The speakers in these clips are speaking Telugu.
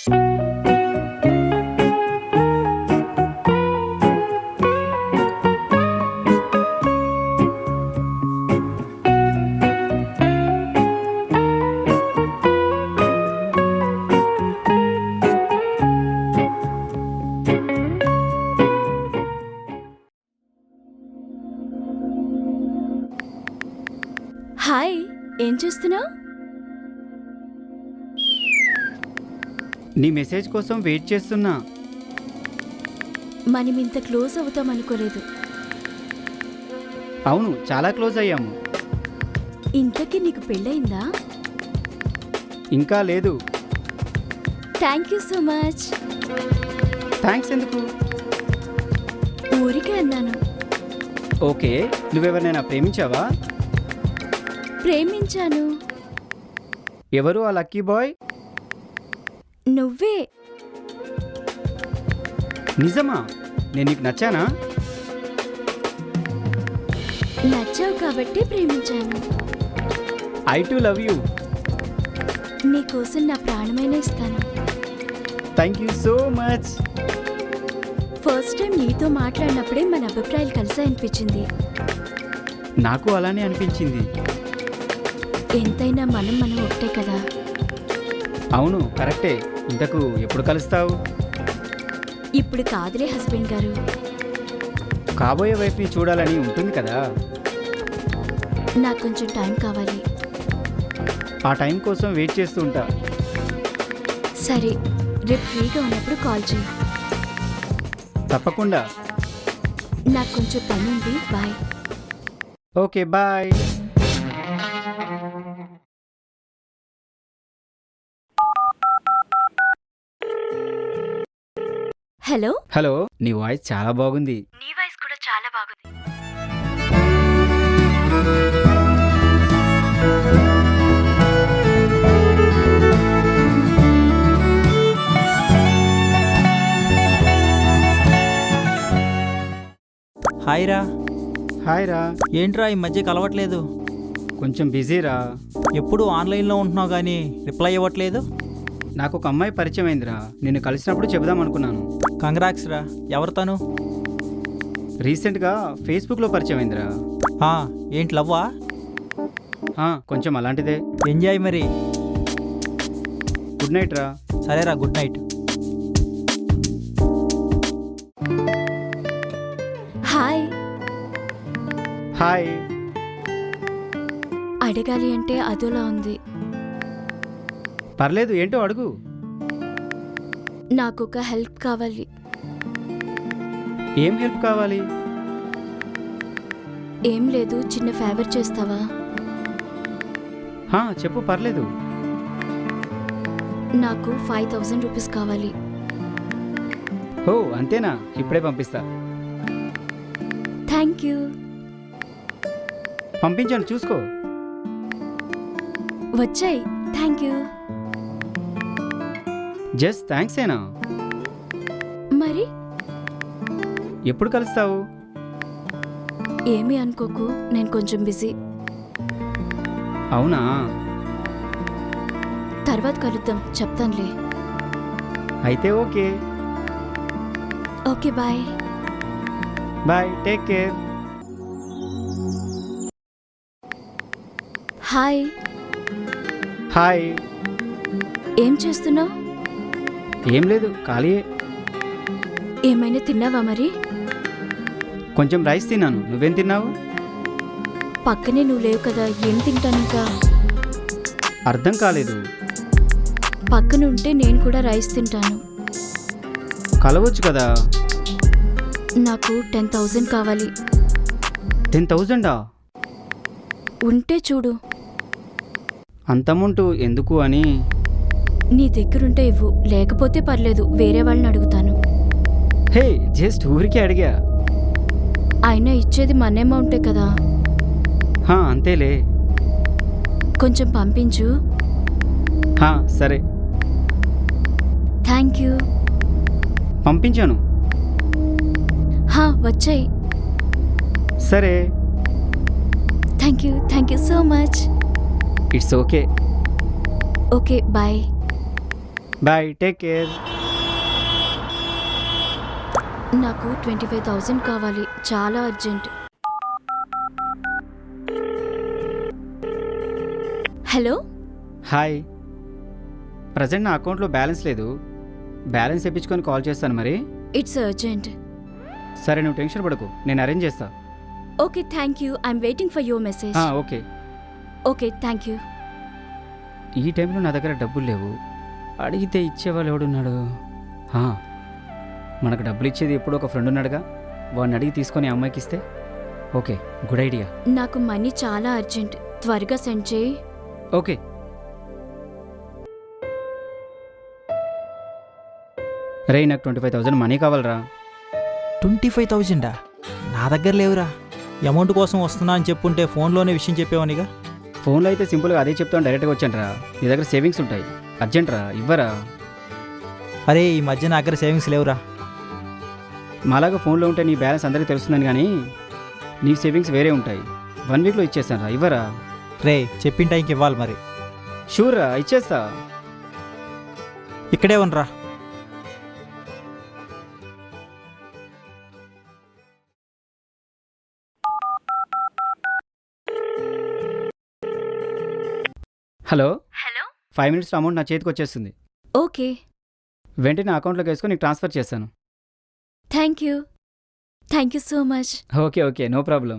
హాయ్, ఏం చేస్తున్నావు? నీ మెసేజ్ కోసం వెయిట్ చేస్తున్నా. మనం ఇంత క్లోజ్ అవుతాం అనుకోలేదు. అవును, చాలా క్లోజ్ అయ్యాము. ఇంతకీ నీకు పెళ్ళయిందా? ఇంకా లేదు. Thank you so much. Thanks ఎందుకు? ఊరికే అన్నాను. ఓకే, నువ్వెవరినైనా ప్రేమించావా? ప్రేమించాను. ఎవరు ఆ లక్కీ బాయ్? నువ్వే. నిజమా? నేను నీకు నచ్చానా? నచ్చావు కాబట్టి ప్రేమించాను. I to love you. నీకోసం నా ప్రాణమైన ఇస్తాను. Thank you so much. First time నీతో మాట్లాడినప్పుడే మన అభిప్రాయాలు కలిసాయనిపించింది. నాకు అలానే అనిపించింది. ఎంతైనా మనం ఒకటే కదా. అవును, కరెక్టే. ఇంతకు ఎప్పుడు కలుస్తావు? ఇప్పుడు కాదులే హస్బెండ్ గారు. కాబోయే వైఫ్ని చూడాలని ఉంటుంది కదా. నాకు కొంచెం టైం కావాలి. ఆ టైం కోసం వెయిట్ చేస్తూ ఉంటా. సరే, రేపు ఫ్రీగా ఉన్నప్పుడు కాల్ చేయి. తప్పకుండా. నాకు కొంచెం పని ఉంది. Bye. Okay, bye. Hello. Hello, నీ వాయిస్ చాలా బాగుంది. నీ వాయిస్ కూడా చాలా బాగుంది. హాయ్ రా. హాయ్ రా. ఏంట్రా ఈ మధ్య కలవట్లేదు? కొంచెం బిజీరా. ఎప్పుడు ఆన్లైన్లో ఉంటున్నావు కానీ రిప్లై ఇవ్వట్లేదు. నాకు ఒక అమ్మాయి పరిచయం అయిందిరా. నిన్ను కలిసినప్పుడు చెబుదాం అనుకున్నాను. కంగ్రాట్స్ రా. ఎవరు తను? రీసెంట్గా ఫేస్బుక్లో పరిచయం అయిందిరా. ఏంటి లవ్వా? కొంచెం అలాంటిదే. ఎంజాయ్ మరి. గుడ్ నైట్ రా. సరేరా, గుడ్ నైట్. హాయ్. హాయ్. అడగాలి అంటే అదోలా ఉంది. పర్లేదు, ఏంటో అడుగు. నాకు ఒక హెల్ప్ కావాలి. ఏం హెల్ప్ కావాలి? ఏం లేదు, చిన్న ఫేవర్ చేస్తావా? చెప్పు, పర్లేదు. నాకు 5000 రూపీస్ కావాలి. ఓ, అంతేనా? ఇప్పుడే పంపిస్తా. Thank you. పంపించాను, చూసుకో. వచ్చాయి. Thank you. జస్ట్ థ్యాంక్స్ ఏనా? మరి ఎప్పుడు కలుస్తావు? ఏమీ అనుకోకు, నేను కొంచెం బిజీ. అవునా? తర్వాత కలుద్దాం, చెప్తానులే. అయితే okay. Okay, bye. Bye, take care. Hi. Hi. ఏం చేస్తున్నావు? ఏం లేదు, ఖాళీయే. ఏమైనా తిన్నావా మరి? కొంచెం రైస్ తిన్నాను. నువ్వేం తిన్నావు? పక్కనే నువ్వు లేవు కదా, ఏం తింటాను ఇంకా? అర్థం కాలేదు. పక్కన ఉంటే నేను కూడా రైస్ తింటాను. కలవచ్చు కదా. నాకు 10,000 కావాలి. 10,000? ఉంటే చూడు. అంత అమౌంట్ ఎందుకు అని. నీ దగ్గరుంటే ఇవ్వు, లేకపోతే పర్లేదు, వేరే వాళ్ళని అడుగుతాను. హే, జస్ట్ ఊరికే అడిగా. అయినా ఇచ్చేది మన అమౌంటే కదా. అంతేలే. కొంచెం పంపించు. సరే. Thank you. పంపించాను. వచ్చాయి. సరే. Thank you so much. It's okay. Okay, bye. Bye, take care. నాకు 25,000 కావాలి, చాలా అర్జెంట్. హలో. హాయ్. ప్రజెంట్ నా అకౌంట్లో బ్యాలెన్స్ లేదు. బ్యాలెన్స్ తెప్పించుకొని కాల్ చేస్తాను మరి. It's urgent. సరే, నువ్వు టెన్షన్ పడకు, నేను అరేంజ్ చేస్తా. Okay, thank you. I'm waiting for your message. Okay. Okay, thank you. ఈ టైంలో నా దగ్గర డబ్బులు లేవు. అడిగితే ఇచ్చేవాళ్ళు ఎవడున్నాడు? మనకు డబ్బులు ఇచ్చేది ఎప్పుడు ఒక ఫ్రెండ్ ఉన్నాడుగా, వాడిని అడిగి తీసుకొని అమ్మాయికి ఇస్తే. Okay, good idea. నాకు మనీ చాలా అర్జెంట్, త్వరగా సెండ్ చేయి. ఓకే. రే, నాకు 25,000 మనీ కావాలరా. 25,000 నా దగ్గర లేవురా. అమౌంట్ కోసం వస్తున్నా అని చెప్పుంటే ఫోన్లోనే విషయం చెప్పేవానిగా. ఫోన్లో అయితే సింపుల్గా అదే చెప్తాను, డైరెక్ట్గా వచ్చాను రా. నీ దగ్గర సేవింగ్స్ ఉంటాయి, అర్జెంట్ రా, ఇవ్వరా. అరే, ఈ మధ్య నా దగ్గర సేవింగ్స్ లేవురా. మాలాగా ఫోన్లో ఉంటే నీ బ్యాలెన్స్ అందరికీ తెలుస్తుందని, కానీ నీ సేవింగ్స్ వేరే ఉంటాయి. 1 వీక్లో ఇచ్చేస్తాను రా, ఇవ్వరా. రే, చెప్పిన టైంకి ఇవ్వాలి మరి. షూర్ రా, ఇచ్చేస్తా. ఇక్కడే ఉన్నరా. హలో. హలో. 5 మినిట్స్లో అమౌంట్ నా చేతికి వచ్చేస్తుంది. ఓకే, వెంటనే నా అకౌంట్లోకి వేసుకొని నీకు ట్రాన్స్ఫర్ చేస్తాను. Thank you. Thank you so much. Okay okay, no problem.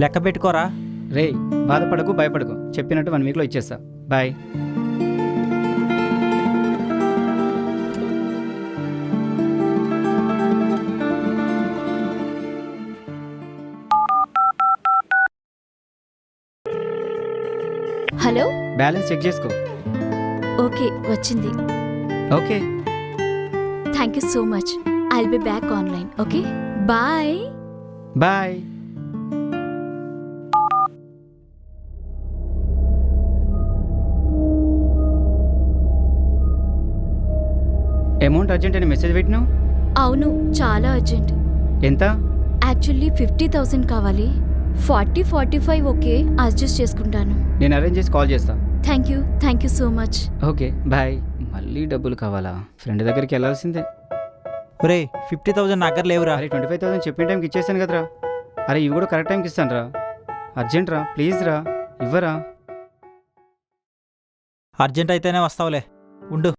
లెక్క పెట్టుకోరా. రే, బాధపడకు, భయపడకు, చెప్పినట్టు 1 వీక్లో ఇచ్చేస్తా. బాయ్. హలో. బ్యాలెన్స్ చెక్ చేసుకో. ఓకే, వచ్చింది. Okay. Thank you so much. I'll be back online. Okay, bye. Bye. Amount urgent అని మెసేజ్ పెట్టినావు. అవును, చాలా అర్జెంట్. ఎంత? యాక్చువల్లీ 50,000 కావాలి. 45 ఓకే, అడ్జస్ట్ చేసుకుంటాను. నేను అరేంజ్ చేసి కాల్ చేస్తా. Thank you so much. Okay, bye. మళ్ళీ డబ్బులు కావాలా? ఫ్రెండ్ దగ్గరికి వెళ్ళాల్సిందే. ఒరే, 50,000 నా దగ్గర లేవురా. అరే, 25,000 చెప్పిన టైంకి ఇచ్చేసాను కదరా. అరే, ఇవి కూడా కరెక్ట్ టైంకి ఇస్తాను రా. అర్జెంట్ రా, ప్లీజ్ రా, ఇవ్వరా. అర్జెంట్ అయితేనే వస్తావులే, ఉండు.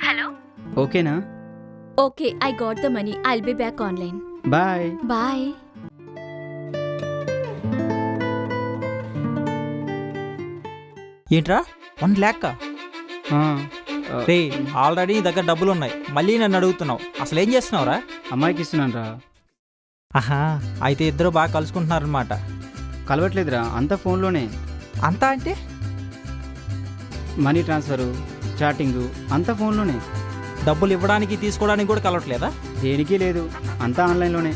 హలో. ఓకేనా? Okay, I got the money. I'll be back online. Bye. Bye. ఏంట్రా, 1 lakh? రే, ఆల్రెడీ నీ దగ్గర డబ్బులు ఉన్నాయి, మళ్ళీ నన్ను అడుగుతున్నావు. అసలు ఏం చేస్తున్నావురా? అమ్మాయికి ఇస్తున్నాను రా. ఆహా, అయితే ఇద్దరు బాగా కలుసుకుంటున్నారనమాట. కలవట్లేదురా, అంతా ఫోన్లోనే. అంతా అంటే? మనీ ట్రాన్స్ఫరు, చాటింగు, అంతా ఫోన్లోనే. డబ్బులు ఇవ్వడానికి తీసుకోవడానికి కూడా కలవట్లేదా? దేనికి లేదు, అంతా ఆన్లైన్లోనే.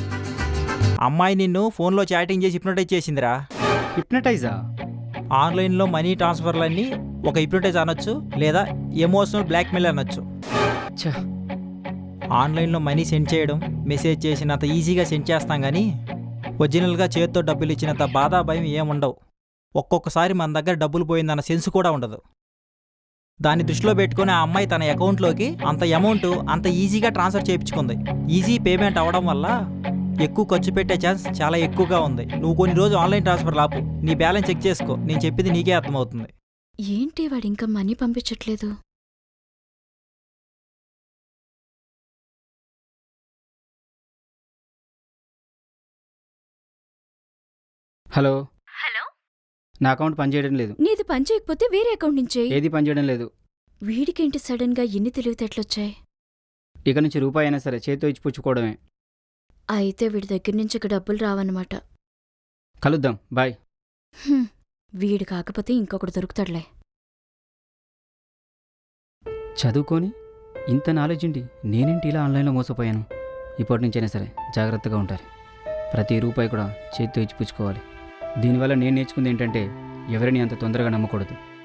అమ్మాయి నిన్ను ఫోన్లో చాటింగ్ చేసి హిప్నటైజ్ చేసిందిరా. హిప్నటైజా? ఆన్లైన్లో మనీ ట్రాన్స్ఫర్లన్నీ ఒక హిప్నటైజ్ అనొచ్చు, లేదా ఎమోషనల్ బ్లాక్మెయిల్ అనొచ్చు. ఛ, ఆన్లైన్లో మనీ సెండ్ చేయడం, మెసేజ్ చేసినంత ఈజీగా సెండ్ చేస్తాం కానీ ఒరిజినల్గా చేతితో డబ్బులు ఇచ్చినంత బాధ భయం ఏముండవు. ఒక్కొక్కసారి మన దగ్గర డబ్బులు పోయిందన్న సెన్స్ కూడా ఉండదు. దాన్ని దృష్టిలో పెట్టుకుని ఆ అమ్మాయి తన అకౌంట్లోకి అంత అమౌంట్ అంత ఈజీగా ట్రాన్స్ఫర్ చేయించుకుంది. ఈజీ పేమెంట్ అవ్వడం వల్ల ఎక్కువ ఖర్చు పెట్టే ఛాన్స్ చాలా ఎక్కువగా ఉంది. నువ్వు కొన్ని రోజు ఆన్లైన్ ట్రాన్స్ఫర్ లాపు, నీ బ్యాలెన్స్ చెక్ చేసుకో. నేను చెప్పింది నీకే అర్థమవుతుంది. ఏంటి వాడు ఇంకా మనీ పంపించట్లేదు? హలో. హలో. నా అకౌంట్ పనిచేయడం లేదు. నీది పని చేయకపోతే వేరే అకౌంట్ నుంచే. ఏది పనిచేయడం లేదు. వీడికేంటి సడన్ గా ఎన్ని తెలివితేటలొచ్చాయి? ఇక నుంచి రూపాయి అయినా సరే చేతితో ఇచ్చి పుచ్చుకోవడమే. అయితే వీడి దగ్గర నుంచి ఇక డబ్బులు రావన్నమాట. కలుద్దాం, బాయ్. వీడు కాకపోతే ఇంకొకడు దొరుకుతాడులే. చదువుకొని ఇంత నాలెడ్జ్ ఉండి నేనేంటి ఇలా ఆన్లైన్లో మోసపోయాను. ఇప్పటి నుంచైనా సరే జాగ్రత్తగా ఉంటారు. ప్రతి రూపాయి కూడా చేతితో ఇచ్చి పుచ్చుకోవాలి. దీనివల్ల నేను నేర్చుకుంది ఏంటంటే ఎవరిని అంత తొందరగా నమ్మకూడదు.